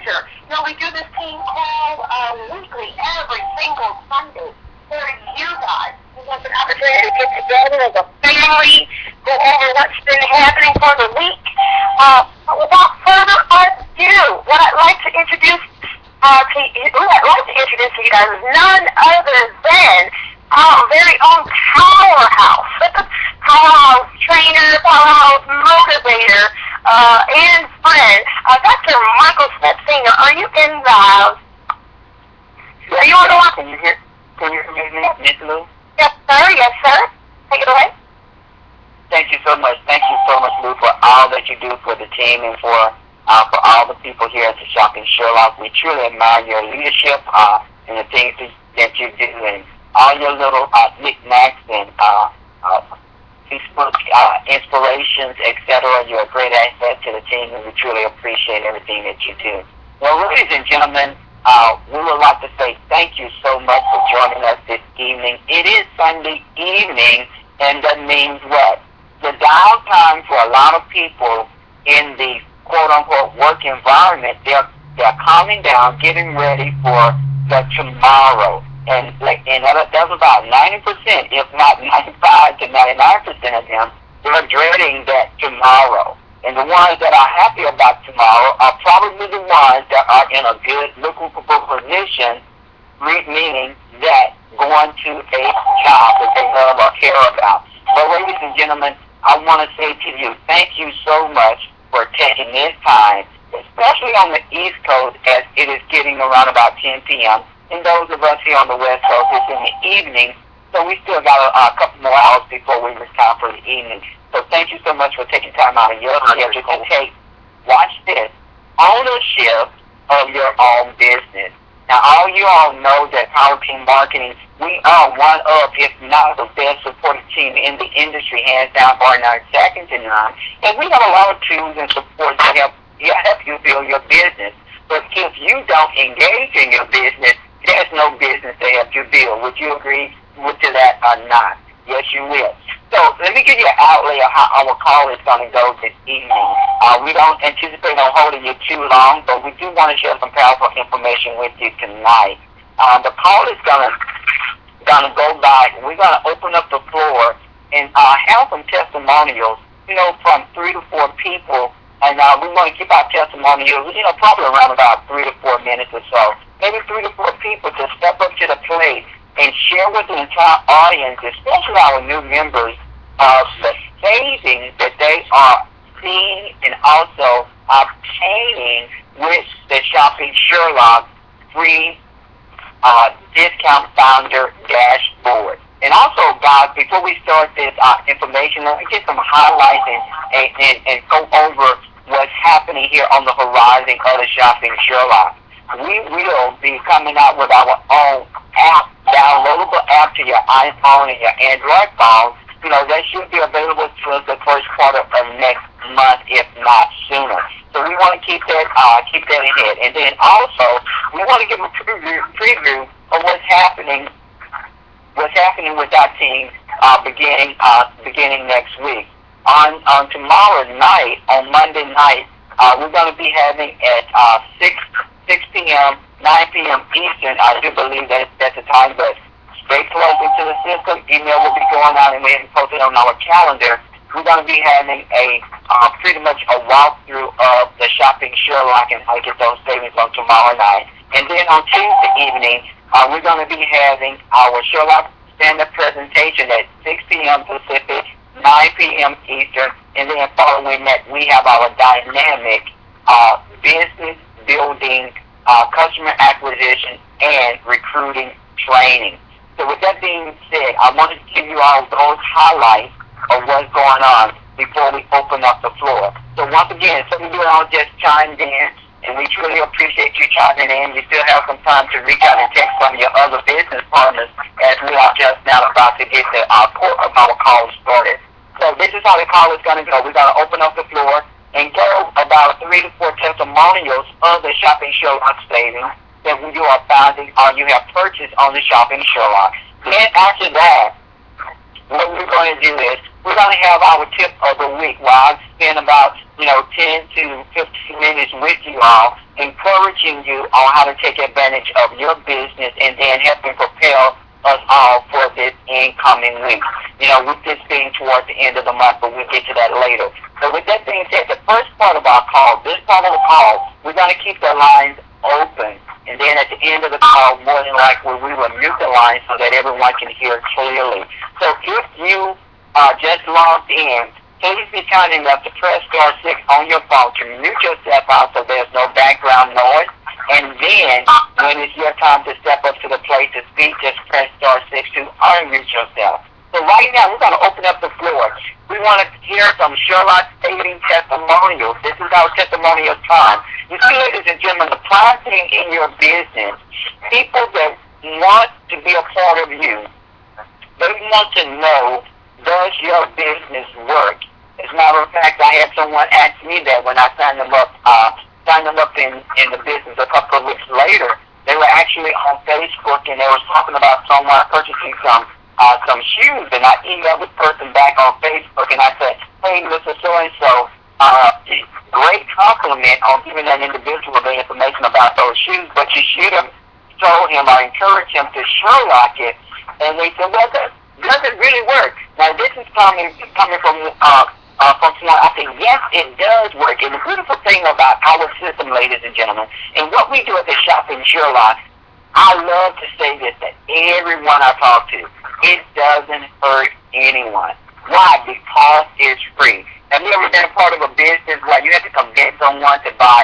future. We do this team call weekly, every single Sunday for you guys. We want an opportunity to get together as a family, go over what's been happening for the week. But without further ado, what I'd like to introduce to you guys is none other than our very own powerhouse, powerhouse trainer, powerhouse motivator, and friend, Dr. Michael Smith Sr. Are you in the house? Are you on the line? Can you hear me, Miss Lou? Yes, sir. Yes, sir. Take it away. Thank you so much. Thank you so much, Lou, for all that you do for the team and for all the people here at the Shop in Sherlock. We truly admire your leadership and the things that you do and all your little knickknacks and Facebook inspirations, etc. You're a great asset to the team, and we truly appreciate everything that you do. Well, ladies and gentlemen, we would like to say thank you so much for joining us this evening. It is Sunday evening, and that means what? The downtime for a lot of people in the quote-unquote work environment, they're calming down, getting ready for the tomorrow. And that's about 90%, if not 95 to 99% of them, they're dreading that tomorrow. And the ones that are happy about tomorrow are probably the ones that are in a good, lucrative position, meaning that going to a job that they love or care about. But ladies and gentlemen, I want to say to you, thank you so much for taking this time, especially on the East Coast as it is getting around about 10 p.m., and those of us here on the West Coast, it's in the evening, so we still got a couple more hours before we retire for the evening. So thank you so much for taking time out of your schedule to take, watch this, ownership of your own business. Now, all you all know that Power Team Marketing, we are one of, if not the best supported team in the industry, hands down, bar none, second to none. And we have a lot of tools and support to help you build your business. But if you don't engage in your business, there's no business to help you build. Would you agree to that or not? Yes, you will. So let me give you an outlay of how our call is going to go this evening. We don't anticipate on holding you too long, but we do want to share some powerful information with you tonight. The call is going to go by. We're going to open up the floor and have some testimonials, from 3 to 4 people. And we're going to keep our testimonials, probably around about 3 to 4 minutes or so. Maybe 3 to 4 people to step up to the plate and share with the entire audience, especially our new members, the savings that they are seeing and also obtaining with the Shopping Sherlock free discount founder dashboard. And also, guys, before we start this information, let me get some highlights and go over what's happening here on the horizon of the Shopping Sherlock. We will be coming out with our own app, downloadable app to your iPhone and your Android phone. That should be available to us the first quarter of next month, if not sooner. So we want to keep that ahead. And then also, we want to give a preview of what's happening with our team beginning next week. On tomorrow night, on Monday night, we're going to be having at 6 p.m., 9 p.m. Eastern. I do believe that's the time, but stay close into the system. Email will be going out and we'll post it on our calendar. We're going to be having pretty much a walkthrough of the Shopping Sherlock and how to get those savings on tomorrow night. And then on Tuesday evening, we're going to be having our Sherlock stand-up presentation at 6 p.m. Pacific, 9 p.m. Eastern, and then following that, we have our dynamic business building, customer acquisition, and recruiting training. So with that being said, I want to give you all those highlights of what's going on before we open up the floor. So once again, some of you all just chimed in, and we truly appreciate you chiming in. You still have some time to reach out and text some of your other business partners as we are just now about to get the core of our call started. So this is how the call is going to go. We're going to open up the floor and go about 3 to 4 testimonials of the Shopping Sherlock savings that you are finding or you have purchased on the Shopping Sherlock. Then after that, what we're going to do is we're going to have our tip of the week where I spend about, 10 to 15 minutes with you all, encouraging you on how to take advantage of your business and then helping propel us all for this incoming week. With this being towards the end of the month, but we'll get to that later. So with that being said, the first part of our call, this part of the call, we're going to keep the lines open. And then at the end of the call, more than likely, we will mute the line so that everyone can hear clearly. So if you just logged in, please be kind enough to press star 6 on your phone to mute yourself out so there's no background noise. And then, when it's your time to step up to the plate to speak, just press star 6 to unmute yourself. So right now, we're going to open up the floor. We want to hear some Sherlock stating testimonials. This is our testimonial time. You see, ladies and gentlemen, the prime thing in your business, people that want to be a part of you, they want to know, does your business work? As a matter of fact, I had someone ask me that when I signed them up in the business a couple of weeks later. They were actually on Facebook and they were talking about someone purchasing some shoes, and I emailed this person back on Facebook and I said, hey, Mr. So-and-so, great compliment on giving that individual the information about those shoes, but you should have told him or encouraged him to Sherlock it. And they said, well, does it really work? Now, this is coming from someone. I said, yes, it does work. And the beautiful thing about our system, ladies and gentlemen, and what we do at the Shop in Sherlock, I love to say this to everyone I talk to. It doesn't hurt anyone. Why? Because it's free. Have you ever been a part of a business where you have to convince someone to buy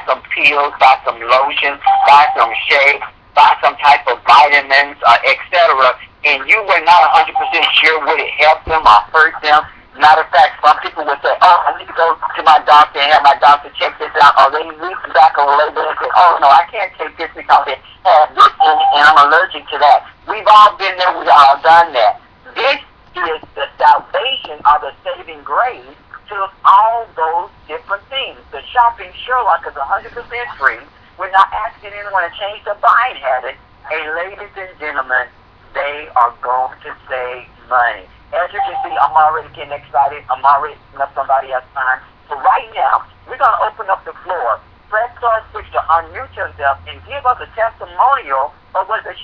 some pills, buy some lotions, buy some shakes, buy some type of vitamins, etc., and you were not 100% sure would it help them or hurt them? Matter of fact, some people would say, oh, I need to go to my doctor and have my doctor check this out. Or they read the back of the label and say, oh, no, I can't take this because it has this and I'm allergic to that. We've all been there. We've all done that. This is the salvation or the saving grace to all those different things. The shopping Sherlock is 100% free. We're not asking anyone to change their buying habit. And ladies and gentlemen, they are going to save money. As you can see, I'm already getting excited. I'm already putting up somebody else's time. So right now, we're going to open up the floor. Press star 6 to unmute yourself and give us a testimonial of what the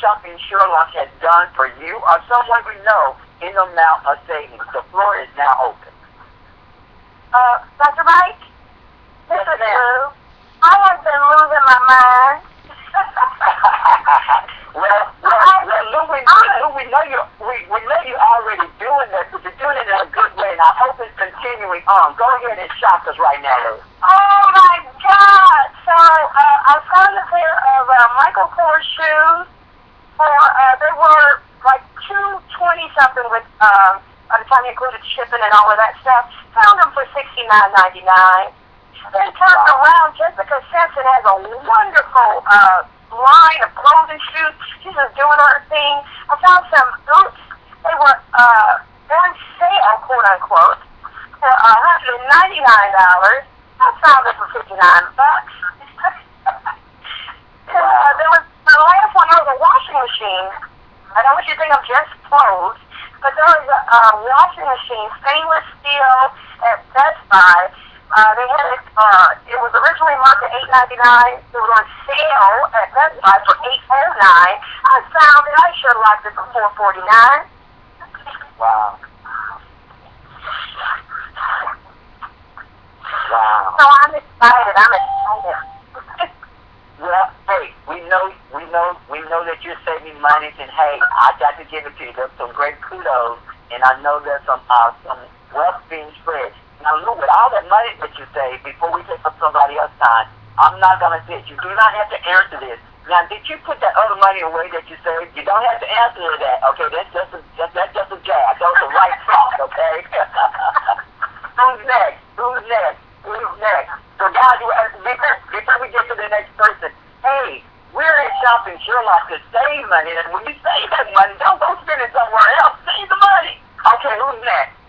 shopping Sherlock has done for you or someone we know in the amount of savings. The floor is now open. Dr. Mike? Yes, ma'am. I have been losing my mind. Well, Lou, we know you already doing that, but you're doing it in a good way, and I hope it's continuing on. Go ahead and shop us right now, Lou. Oh, my God. So, I found a pair of Michael Kors shoes they were like $220-something with, by the time you included shipping and all of that stuff. Found them for $69.99. Then turned around, Jessica Simpson has a wonderful, line of clothing shoes. She's just doing her thing. I found some boots. They were on sale, quote unquote, for $199. I found them for $59. There was the last one. There was a washing machine. I know what you think of just clothes, but there was a washing machine, stainless steel, at Best Buy. They had it. It was originally marked at $8.99. It was on sale at Best Buy for $8.09. I found it. I sure liked it for $4.49. Wow. Wow. So I'm excited. Well, hey, we know that you're saving money, and hey, I got to give it to you. There's some great kudos, and I know there's some wealth being spread. Now, look, with all that money that you save, before we take up somebody else's time, I'm not going to say it. You do not have to answer this. Now, did you put that other money away that you saved? You don't have to answer that, okay? That's just a jab. That was the right thought, okay? Who's next? So, guys, before we get to the next person, hey, we're in Shopping Sherlock to save money, and when you save that money, don't go spend it somewhere else. Save the money. Okay, who's next?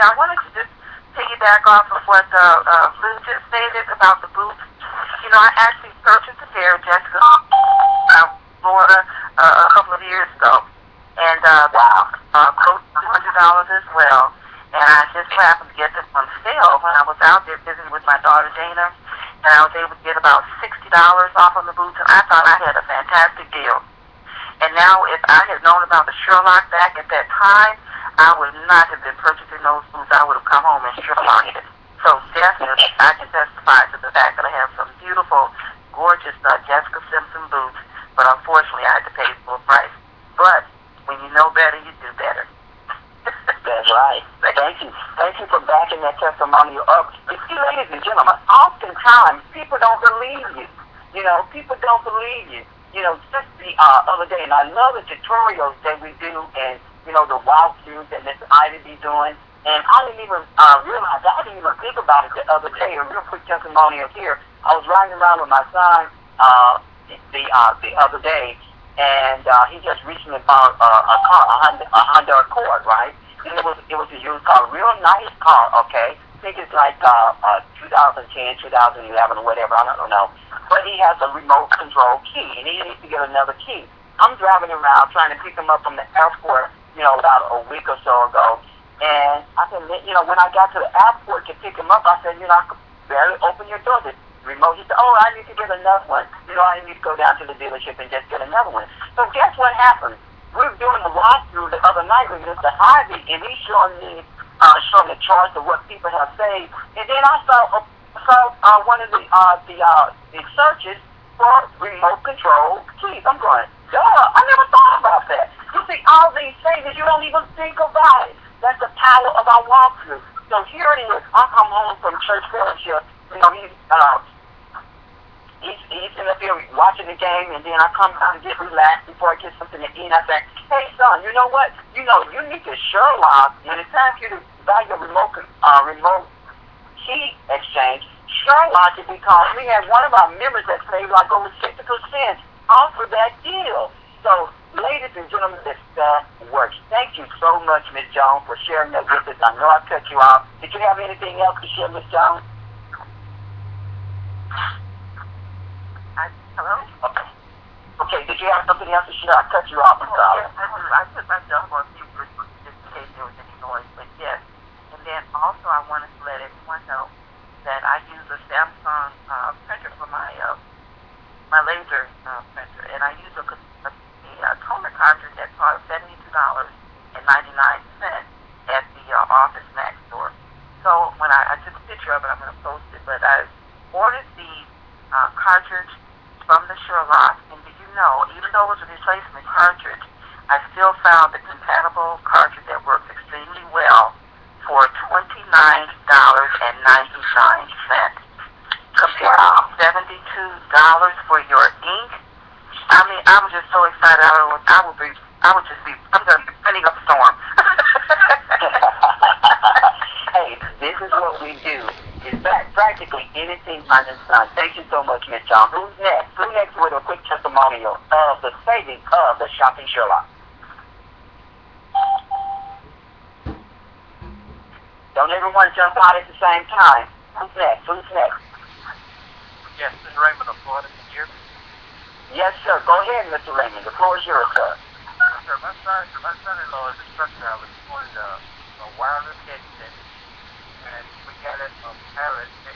I wanted to just piggyback off of what Lou just stated about the boots. You know, I actually purchased a pair of Jessica Florida a couple of years ago. And the as well. And I just happened to get them on sale when I was out there visiting with my daughter Dana, and I was able to get about $60 off on the boots, and I thought I had a fantastic deal. And now, if I had known about the Sherlock back at that time, I would not have been purchasing those boots. I would have come home and Sherlocked it. So definitely, I can testify to the fact that I have some beautiful, gorgeous Jessica Simpson boots, but unfortunately, I had to pay full price. But when you know better, you do better. That's right. Thank you. Thank you for backing that testimonial up. You see, ladies and gentlemen, oftentimes people don't believe you. You know, people don't believe you. You know, just the other day, and I love the tutorials that we do, and you know, the walkthroughs that Miss Ida be doing. And I didn't even realize, I didn't even think about it the other day. A real quick testimonial here. I was riding around with my son the other day, and he just recently bought a car, a Honda Accord, right? And it was a used car, a real nice car, okay? I think it's like 2010, 2011, or whatever, I don't know. But he has a remote control key, and he needs to get another key. I'm driving around trying to pick him up from the airport, you know, about a week or so ago. And I said, you know, when I got to the airport to pick him up, I said, you know, I could barely open your door. The remote, he said, oh, I need to get another one. You know, I need to go down to the dealership and just get another one. So guess what happened? We were doing a walkthrough the other night with Mr. Harvey, and he's showing me the charts of what people have saved. And then I saw one of the searches for remote control keys. I'm going, duh, I never thought about that. You see, all these things you don't even think about it. That's the power of our walkthrough. So here it is. I come home from church fellowship. You know, he's in the field watching the game, and then I come down and get relaxed before I get something to eat. And I say, hey, son, you know what? You know, you need to Sherlock. When it's time for you to buy your remote key exchange, Sherlock it because we had one of our members that saved like over 60% off of that deal. So, ladies and gentlemen, this stuff works. Thank you so much, Ms. Jones, for sharing that with us. I know I cut you off. Did you have anything else to share, Ms. Jones? Hello? Okay, did you have something else to share? I cut you off. I'm sorry. Yes, I put myself on mute just in case there was any noise, but yes. And then also I wanted to let everyone know that I use a Samsung printer for my laser printer, and I use a toner cartridge that cost $72.99 at the Office Max store. So when I took a picture of it, I'm going to post it, but I ordered the cartridge from the Sherlock, and did you know, even though it was a replacement cartridge, I still found the compatible cartridge that works extremely well for $29.99 compared to $72 for your ink. I mean, I was just so excited. I'm going to be printing up a storm. Hey, this is what we do. It's practically anything under the sun. Thank you so much, Ms. John. Who's next? Who's next with a quick testimonial of the saving of the Shopping Sherlock? Don't everyone jump out at the same time. Who's next? Who's next? Yes, this is Raymond of Florida. Can you hear me? Yes, sir. Go ahead, Mr. Raymond. The floor is yours, sir. Sir, my son-in-law is a truck driver. He wanted a wireless headset. And we got it from Paris, and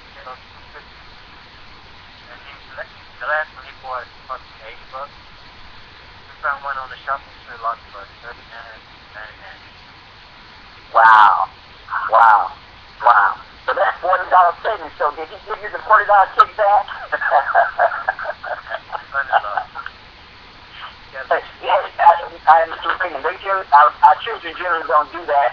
the last one he bought cost me $80. We found one on the shopping Sherlock for $39.99. Wow. So that's $40 savings. So did he give you the $40 kickback? Mr. Raymond, our children generally don't do that,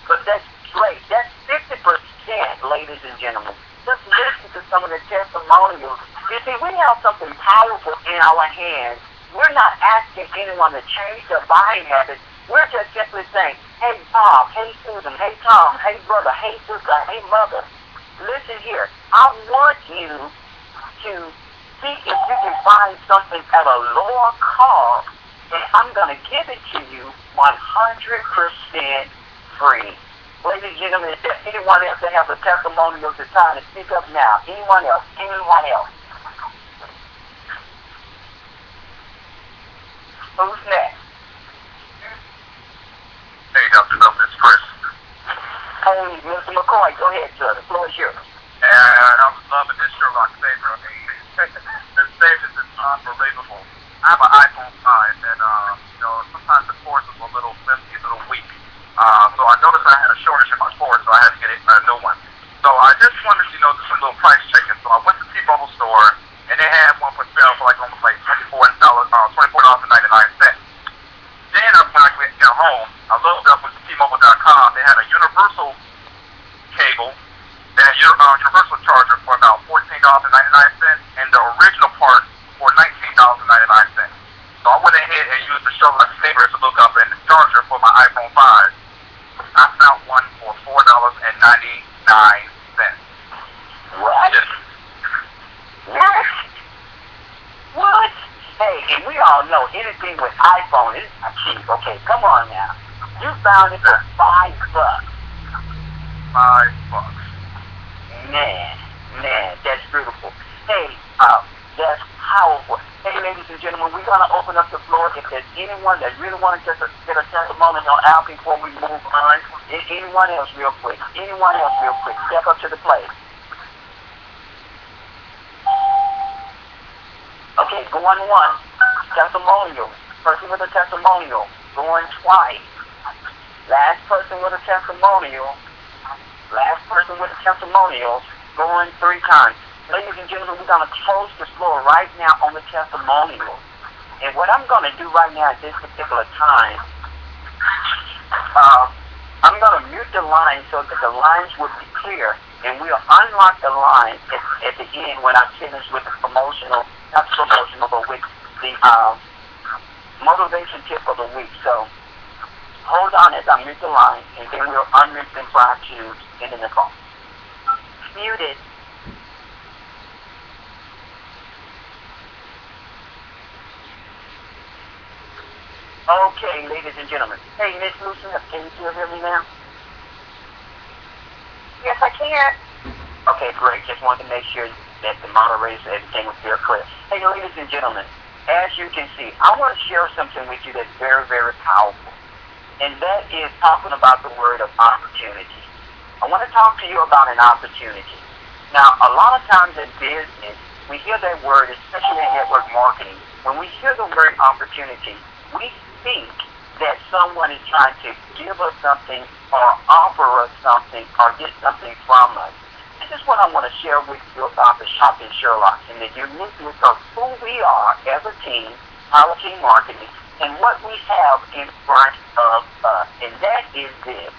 But that's great. That's 50%, ladies and gentlemen. Just listen to some of the testimonials. You see, we have something powerful in our hands. We're not asking anyone to change their buying habits. We're just simply saying, hey, Bob, hey, Susan, hey, Tom, hey, brother, hey, sister, hey, mother. Listen here. I want you to see if you can find something at a lower cost, and I'm going to give it to you 100% free. Ladies and gentlemen, is there anyone else that has a testimonial at the time to speak up now? Anyone else? Who's next? Hey, Dr. Duff, it's Chris. Hey, Mr. McCoy, go ahead, sir. The floor is yours. And I was loving this Sherlock Saber. I mean, the stages is unbelievable. I have an iPhone 5, and sometimes the cords are a little messy, a little weak. So I noticed I had a shortage in my cord, so I had to get a new one. So I just wanted to do some little price checking. So I went to T-Mobile store, and they had one for sale for almost $24.99. Then when I got home, I looked up with T-Mobile.com. They had a universal cable, they had universal charger for about $14.99, and the original part for $19.99. So I went ahead and used the Sherlock Saber to look up and the charger for my iPhone 5. I found one for $4.99. What? Yes. What? What? Hey, and we all know anything with iPhone is not cheap. Okay, come on now. You found it for $5. $5. Man, that's beautiful. Hey, that's powerful. Hey, ladies and gentlemen, we're going to open up the floor. If there's anyone that really wants to get a testimony on out before we move on, anyone else real quick, step up to the plate. Okay, going once. Testimonial. Person with a testimonial. Going twice. Last person with a testimonial. Going 3 times. Ladies and gentlemen, we're going to close the floor right now on the testimonial. And what I'm going to do right now at this particular time, I'm going to mute the line so that the lines will be clear. And we'll unlock the line at the end when I finish with the not promotional, but with the motivation tip of the week. So hold on as I mute the line, and then we'll unmute them prior to ending the call. Muted. Okay, ladies and gentlemen. Hey, Miss Lucy, can you still hear me now? Yes, I can. Okay, great. Just wanted to make sure that the moderators, everything was very clear. Hey, ladies and gentlemen, as you can see, I want to share something with you that's very, very powerful. And that is talking about the word of opportunity. I want to talk to you about an opportunity. Now, a lot of times in business, we hear that word, especially in network marketing. When we hear the word opportunity, we think that someone is trying to give us something or offer us something or get something from us. This is what I want to share with you about the Shopping Sherlock and the uniqueness of who we are as a team, our team marketing, and what we have in front of us. And that is this.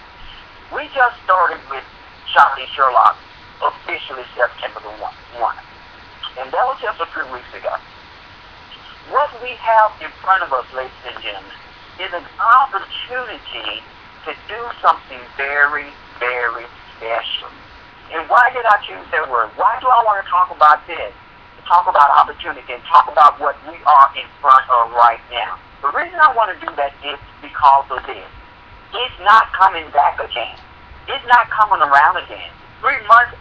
We just started with Shopping Sherlock officially September the 1. And that was just a few weeks ago. What we have in front of us, ladies and gentlemen, is an opportunity to do something very, very special. And why did I choose that word? Why do I want to talk about this? To talk about opportunity and talk about what we are in front of right now. The reason I want to do that is because of this. It's not coming back again. It's not coming around again. 3 months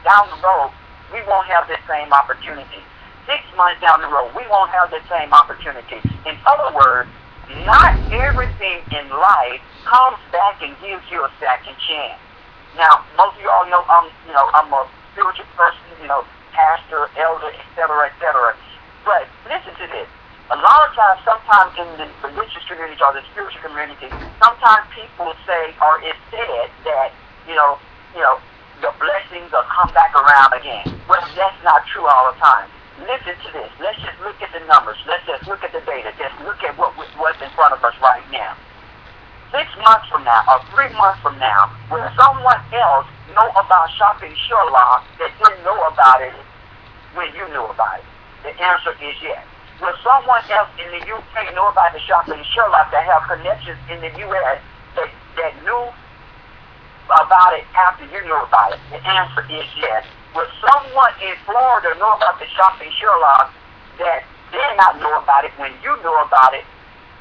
down the road, we won't have the same opportunity. 6 months down the road, we won't have the same opportunity. In other words, not everything in life comes back and gives you a second chance. Now, most of you all know I'm a spiritual person, pastor, elder, etc., etc. But listen to this. A lot of times, sometimes in the religious community or the spiritual community, sometimes people say or it's said that, the blessings will come back around again. Well, that's not true all the time. Listen to this. Let's just look at the numbers. Let's just look at the data. Just look at what's in front of us right now. 6 months from now or 3 months from now, will someone else know about Shopping Sherlock that didn't know about it when you knew about it? The answer is yes. Will someone else in the UK know about the Shopping Sherlock that have connections in the US that knew about it after you knew about it? The answer is yes. Will someone in Florida know about the Shopping Sherlock that did not know about it when you knew about it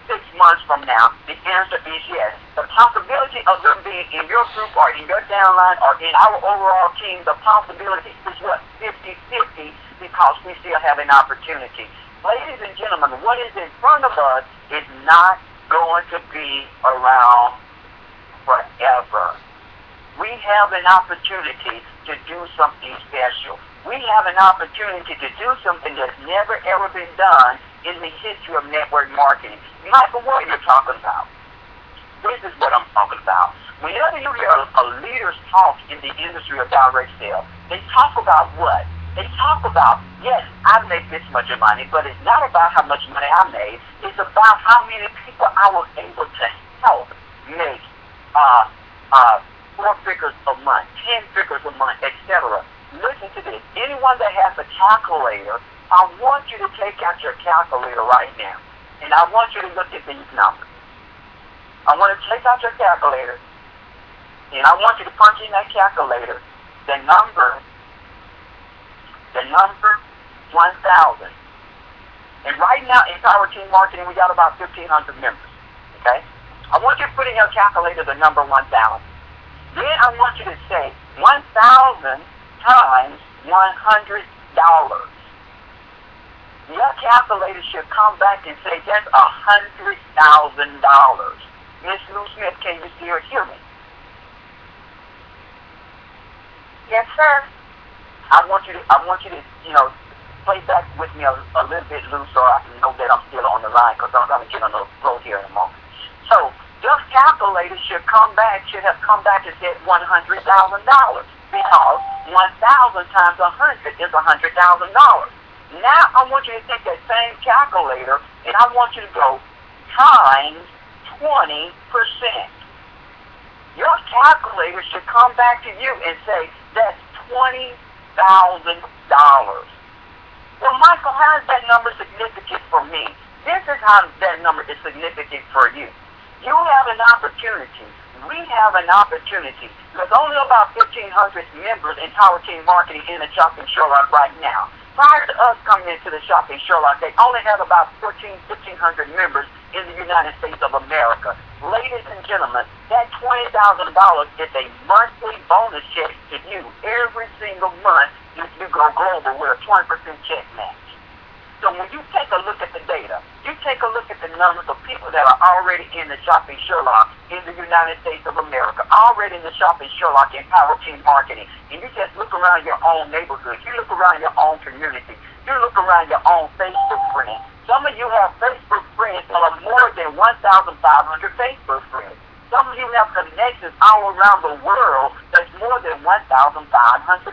6 months from now? The answer is yes. The possibility of them being in your group or in your downline or in our overall team, the possibility is what? 50-50, because we still have an opportunity. Ladies and gentlemen, what is in front of us is not going to be around forever. We have an opportunity to do something special. We have an opportunity to do something that's never ever been done in the history of network marketing. Michael, what are you talking about? This is what I'm talking about. Whenever you hear a leaders talk in the industry of direct sales, they talk about what? They talk about, yes, I make this much money, but it's not about how much money I made. It's about how many people I was able to help make 4 figures a month, 10 figures a month, etc. Listen to this. Anyone that has a calculator, I want you to take out your calculator right now, and I want you to look at these numbers. I want to take out your calculator, and I want you to punch in that calculator the number 1,000. And right now in Power Team Marketing, we got about 1,500 members. Okay? I want you to put in your calculator the number 1,000. Then I want you to say 1,000 times $100. Your calculator should come back and say that's $100,000. Miss Lou Smith, can you still hear me? Yes, sir. I want you to, play back with me a little bit, Lou, so I can know that I'm still on the line, because I'm going to get on the road here in a moment. So your calculator should have come back and said $100,000, because 1,000 times 100 is $100,000. Now I want you to take that same calculator and I want you to go times 20%. Your calculator should come back to you and say that's $20,000. Well, Michael, how is that number significant for me? This is how that number is significant for you. You have an opportunity. We have an opportunity. There's only about 1,500 members in Power Team Marketing in the Shopping Sherlock right now. Prior to us coming into the Shopping Sherlock, they only had about 1,500 members in the United States of America. Ladies and gentlemen, that $20,000 is a monthly bonus check to you every single month if you go global with a 20% check match. So when you take a look at the data, you take a look at the numbers of people that are already in the Shopping Sherlock in the United States of America, already in the Shopping Sherlock in Power Team Marketing, and you just look around your own neighborhood, you look around your own community, you look around your own Facebook friends. Some of you have Facebook friends that are more than 1,500 Facebook friends. Some of you have connections all around the world that's more than 1,500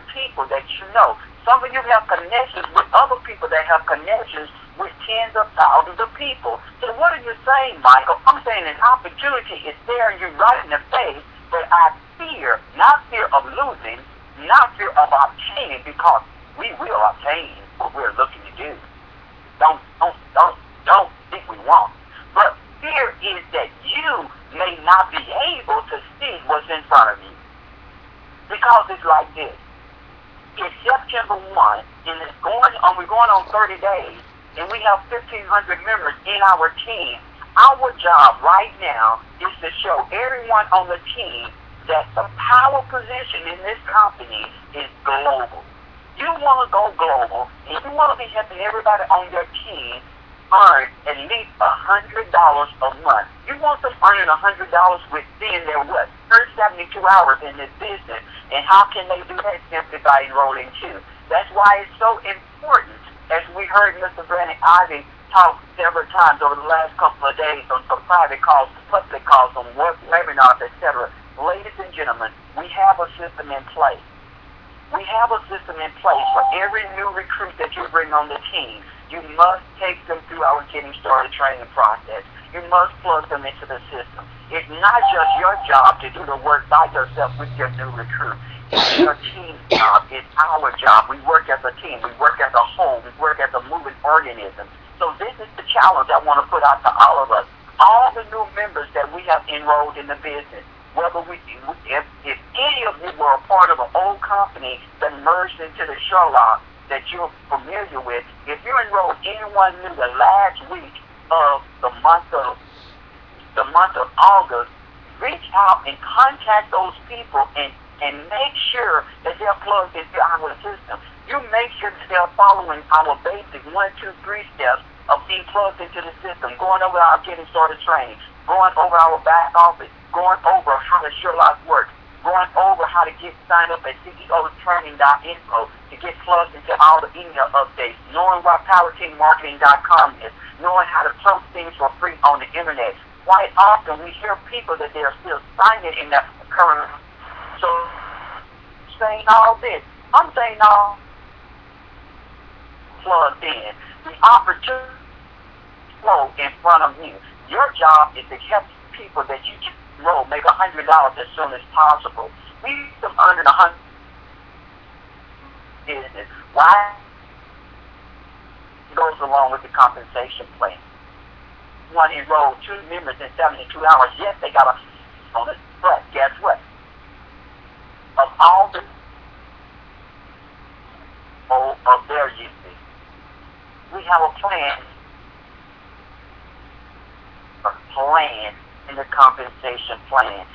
people that you know. Some of you have connections with other people that have connections with tens of thousands of people. So what are you saying, Michael? I'm saying an opportunity is staring you right in the face, but I fear, not fear of losing, not fear of obtaining, because we will obtain what we're looking to do. Don't think we won't. But fear is that you may not be able to see what's in front of you. Because it's like this. It's September 1, and we're going on 30 days, and we have 1,500 members in our team. Our job right now is to show everyone on the team that the power position in this company is global. You want to go global, and you want to be helping everybody on your team earn at least $100 a month. You want them earning $100 within their 72 hours in this business. And how can they do that? Simply by enrolling too. That's why it's so important, as we heard Mr. Brandon Ivy talk several times over the last couple of days on some private calls, public calls, on webinars, etc. Ladies and gentlemen, we have a system in place. We have a system in place for every new recruit that you bring on the team. You must take them through our Getting Started training process. You must plug them into the system. It's not just your job to do the work by yourself with your new recruit. It's your team's job. It's our job. We work as a team. We work as a whole. We work as a moving organism. So this is the challenge I want to put out to all of us. All the new members that we have enrolled in the business, whether if any of you were a part of an old company that merged into the Sherlock that you're familiar with, if you enrolled anyone new the last week of the month of August, reach out and contact those people and make sure that they're plugged into our system. You make sure that they're following our basic 1, 2, 3 steps of being plugged into the system, going over our getting started training, going over our back office, going over how the Sherlock works, going over how to get signed up at ceotraining.info to get plugged into all the email updates, knowing what PowerTeamMarketing.com is, knowing how to post things for free on the internet. Quite often we hear people that they're still signing in that current. So saying all this, I'm saying all plugged in. The opportunity flow in front of you. Your job is to help people that you can enroll make $100 as soon as possible. Leave them under the $100 business. Why? It goes along with the compensation plan. You want to enroll 2 members in 72 hours. Yes, they got a bonus, but guess what? Of all the of their usage, we have a plan in the compensation plan.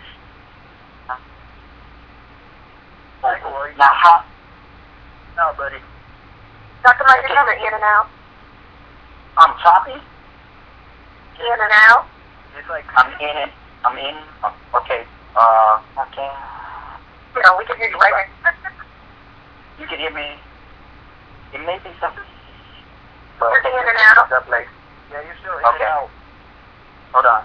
Now, how? No, buddy. Dr. Mike, you're coming in and out. I'm choppy? In and out. It's like I'm in. Okay. Okay. No, we can hear you right now. You can hear me. It may be something. You're in and out. Yeah, you're still in and out. Hold on.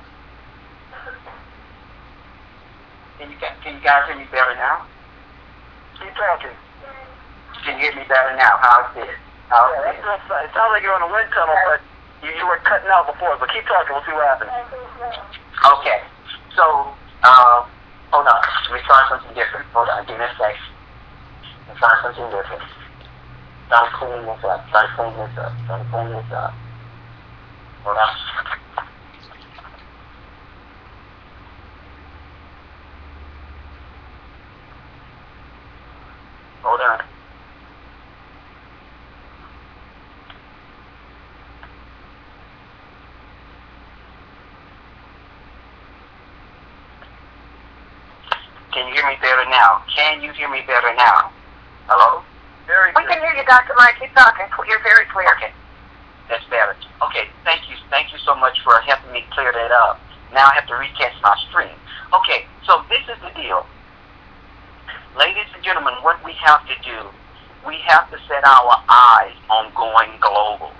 Can you guys hear me better now? Keep talking. Can you hear me better now? How's this? It sounds like you're on a wind tunnel, but you were cutting out before. But keep talking. We'll see what happens. Okay. So, hold on. Let me try something different. Hold on. Give me a sec. Let's try something different. Try to clean this up. Hold on. Hold on. Can you hear me better now? Hello? Very good. We can hear you, Dr. Mike. Keep talking. You're very clear. Okay. That's better. Okay, thank you so much for helping me clear that up. Now I have to retest my stream. Okay, so this is the deal. Ladies and gentlemen, what we have to do, we have to set our eyes on going global.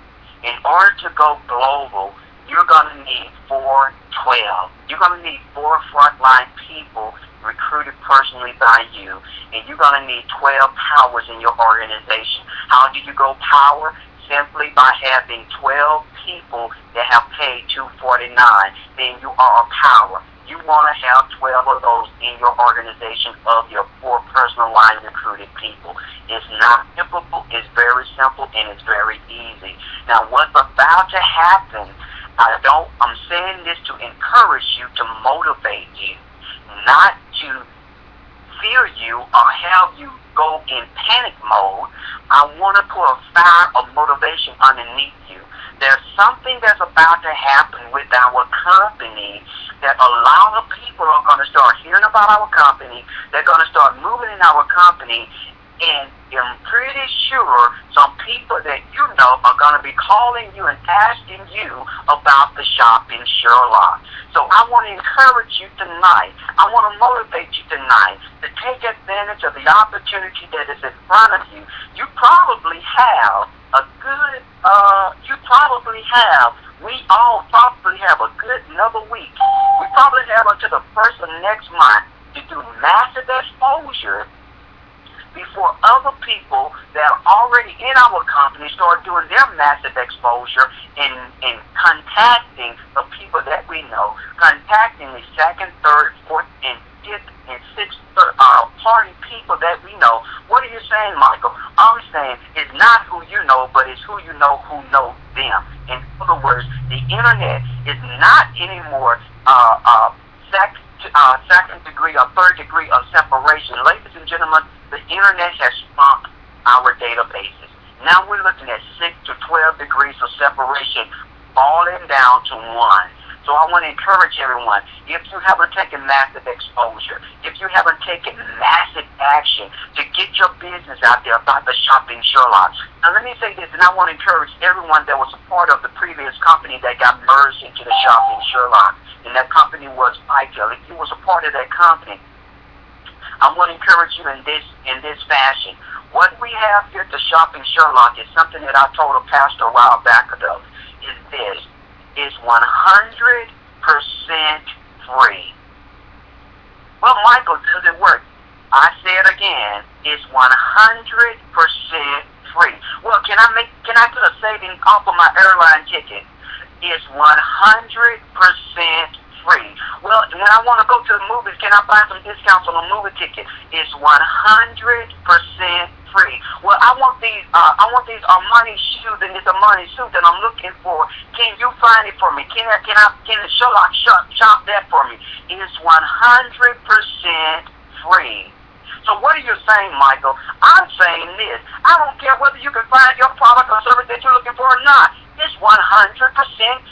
In order to go global, you're going to need 412. You're going to need 4 frontline people recruited personally by you, and you're going to need 12 powers in your organization. How do you go power? Simply by having 12 people that have paid $249. Then you are a power. You want to have 12 of those in your organization of your 4 personalized recruited people. It's not difficult, it's very simple, and it's very easy. Now, what's about to happen, I'm saying this to encourage you, to motivate you, not to fear you or have you go in panic mode. I want to put a fire of motivation underneath you. There's something that's about to happen with our company that a lot of people are going to start hearing about our company. They're going to start moving in our company, and I'm pretty sure some people that you know are going to be calling you and asking you about the shop in Sherlock. So I want to encourage you tonight. I want to motivate you tonight to take advantage of the opportunity that is in front of you. You probably have we all probably have a good another week. We probably have until the first of next month to do massive exposure before other people that are already in our company start doing their massive exposure and contacting the people that we know, contacting the 2nd, 3rd, 4th, and 5th, and 6th party people that we know. What are you saying, Michael? I'm saying it's not who you know, but it's who you know who know them. In other words, the internet is not anymore second degree or third degree of separation. Ladies and gentlemen, the internet has swamped our databases. Now we're looking at 6 to 12 degrees of separation, falling down to 1. So I want to encourage everyone, if you haven't taken massive exposure, if you haven't taken massive action to get your business out there about the Shopping Sherlock. Now let me say this, and I want to encourage everyone that was a part of the previous company that got merged into the Shopping Sherlock, and that company was ITEL. If you was a part of that company, I want to encourage you in this fashion. What we have here at the Shopping Sherlock is something that I told a pastor a while back ago, is this. Is 100% free. Well, Michael, does it work? I say it again. It's 100% free. Well, can I put a saving off of my airline ticket? It's 100% free. Well, when I want to go to the movies, can I buy some discounts on a movie ticket? It's 100% free. Well, I want these Armani shoes and this Armani suit that I'm looking for. Can you find it for me? Can the Sherlock shop that for me? It's 100% free. So what are you saying, Michael? I'm saying this. I don't care whether you can find your product or service that you're looking for or not. It's 100%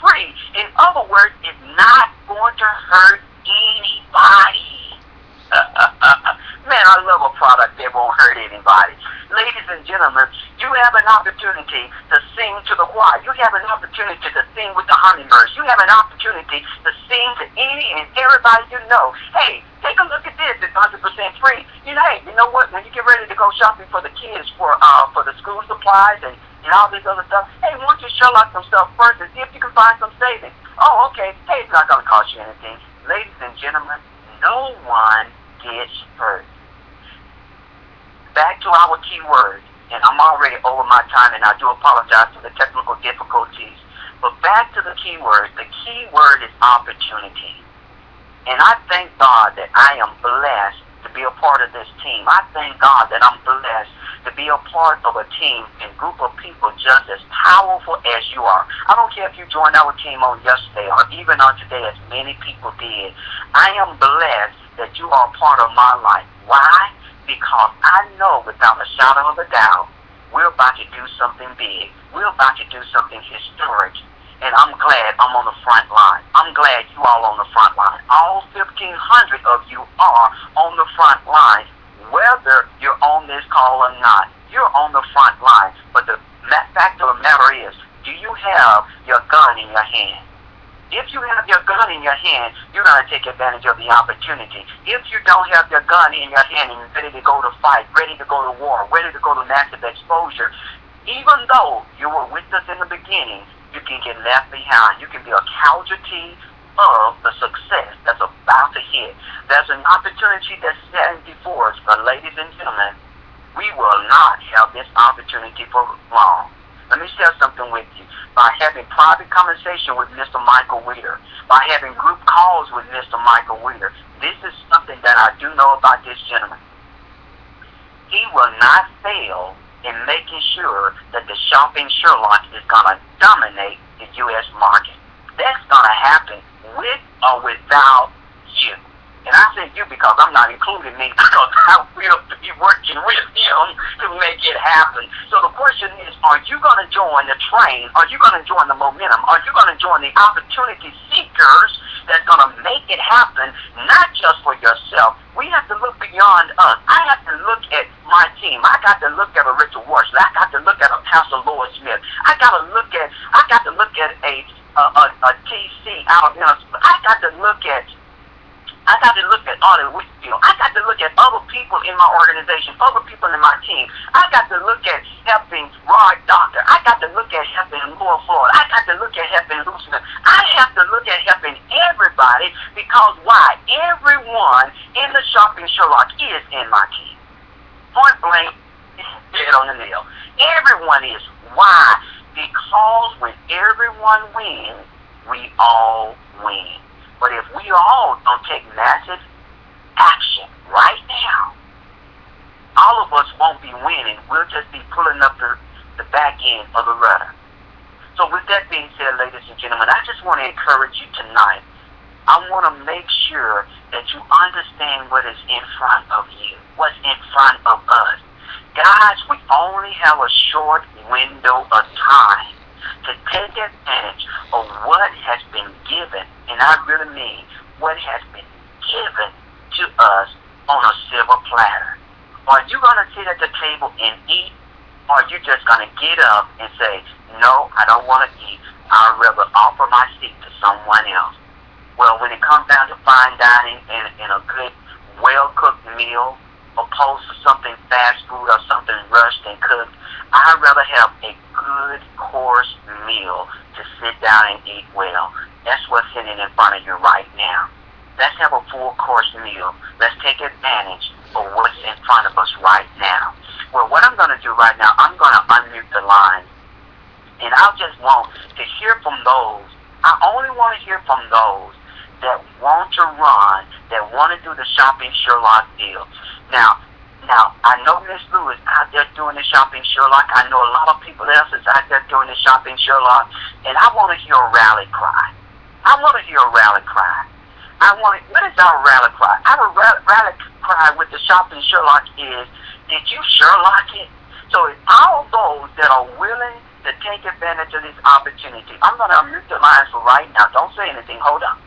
free. In other words, it's not going to hurt anybody. Man, I love a product that won't hurt anybody. Ladies and gentlemen, you have an opportunity to sing to the choir. You have an opportunity to sing with the hummingbirds. You have an opportunity to sing to any and everybody you know. Hey, take a look at this. It's 100% free. Hey, you know what? When you get ready to go shopping for the kids for the school supplies and all this other stuff, hey, why don't you Sherlock some stuff first and see if you can find some savings? Oh, okay. Hey, it's not going to cost you anything. Ladies and gentlemen, no one gets hurt. Back to our key word, and I'm already over my time, and I do apologize for the technical difficulties. But back to the key word. The key word is opportunity. And I thank God that I am blessed to be a part of this team. I thank God that I'm blessed to be a part of a team and group of people just as powerful as you are. I don't care if you joined our team on yesterday or even on today, as many people did. I am blessed that you are a part of my life. Why? Because I know without a shadow of a doubt, we're about to do something big. We're about to do something historic. And I'm glad I'm on the front line. I'm glad you all on the front line. All 1,500 of you are on the front line. Whether you're on this call or not, you're on the front line. But the fact of the matter is, do you have your gun in your hand? If you have your gun in your hand, you're going to take advantage of the opportunity. If you don't have your gun in your hand and you're ready to go to fight, ready to go to war, ready to go to massive exposure, even though you were with us in the beginning, you can get left behind. You can be a casualty of the success that's about to hit. There's an opportunity that's standing before us, but ladies and gentlemen, we will not have this opportunity for long. Let me share something with you. By having private conversation with Mr. Michael Weeder, by having group calls with Mr. Michael Weeder, this is something that I do know about this gentleman. He will not fail in making sure that the Shopping Sherlock is going to dominate the U.S. market. That's going to happen with or without you. And I say you because I'm not including me, because I will be working with him to make it happen. So the question is, are you going to join the train? Are you going to join the momentum? Are you going to join the opportunity seekers that's going to make it happen, not just for yourself? We have to look beyond us. I have to look at my team. I got to look at a Richard Worsley. I got to look at a Pastor Lloyd Smith. I got to look at a TC out of Minnesota. I got to look at Artie Whitfield. I got to look at other people in my organization, other people in my team. I got to look at helping Rod Doctor. I got to look at helping Laura Floyd. I got to look at helping Lucian. I have to look at helping everybody, because why? Everyone in the Shopping Sherlock is in my team. Point blank, dead on the nail. Everyone is. Why? Because when everyone wins, we all win. But if we all don't take massive action right now, all of us won't be winning. We'll just be pulling up the back end of the rudder. So with that being said, ladies and gentlemen, I just want to encourage you tonight. I want to make sure that you understand what is in front of you, what's in front of us. Guys, we only have a short window of time to take advantage of what has been given and I really mean what has been given to us on a silver platter. Are you going to sit at the table and eat, or are you just going to get up and say, no, I don't want to eat. I'd rather offer my seat to someone else. Well, when it comes down to fine dining and a good, well-cooked meal, opposed to something fast food or something rushed and cooked, I'd rather have a good course meal to sit down and eat well. That's what's sitting in front of you right now. Let's have a full course meal. Let's take advantage of what's in front of us right now. Well, what I'm going to do right now, I'm going to unmute the line. And I just want to hear from those. I only want to hear from those that want to run, that want to do the Shopping Sherlock deal. Now, I know Miss Lou is out there doing the Shopping Sherlock. I know a lot of people else is out there doing the Shopping Sherlock. And I want to hear a rally cry. I want to hear a rally cry. What is our rally cry? Our rally cry with the Shopping Sherlock is, did you Sherlock it? So it's all those that are willing to take advantage of this opportunity. I'm going to unmute the lines for right now. Don't say anything. Hold on.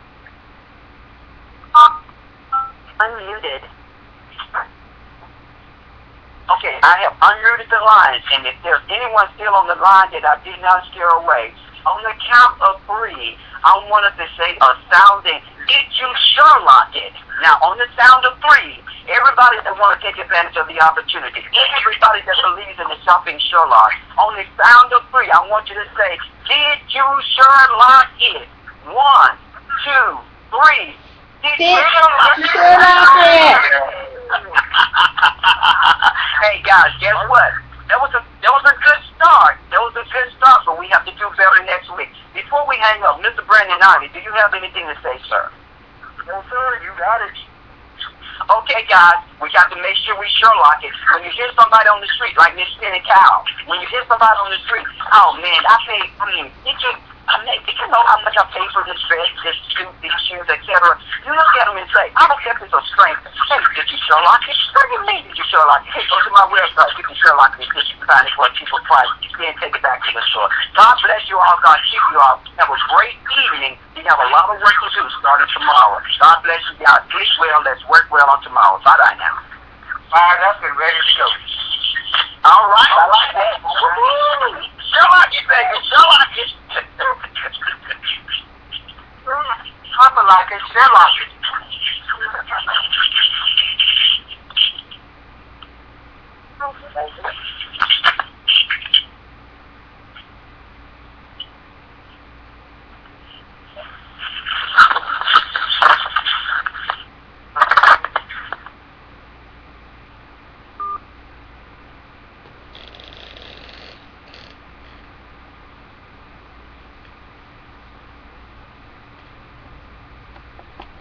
Unmuted. Okay, I have unmuted the lines, and if there's anyone still on the line that I did not scare away, on the count of 3, I want us to say a sounding, did you Sherlock it? Now, on the sound of 3, everybody that want to take advantage of the opportunity, everybody that believes in the Shopping Sherlock, on the sound of 3, I want you to say, did you Sherlock it? 1, 2, 3. Did you Sherlock it? Hey guys, guess what? That was a good start. That was a good start, but we have to do better next week. Before we hang up, Mr. Brandon Ivy, do you have anything to say, sir? No, sir, you got it. Okay, guys, we got to make sure we Sherlock it. When you hear somebody on the street, like Miss Spinning Cow, when you hear somebody on the street, oh man, did you know how much I pay for this dress, this suit, these shoes, etc.? You look at them and say, I don't care if it's a strength. Hey, did you Sherlock it? What do you mean, did you Sherlock it? Hey, go to my website. You can Sherlock it. You can find it for a cheaper price. Then take it back to the store. God bless you all. God keep you all. Have a great evening. You have a lot of work to do starting tomorrow. God bless you, guys. Sleep well. Let's work well on tomorrow. Bye-bye now. All right, that's been very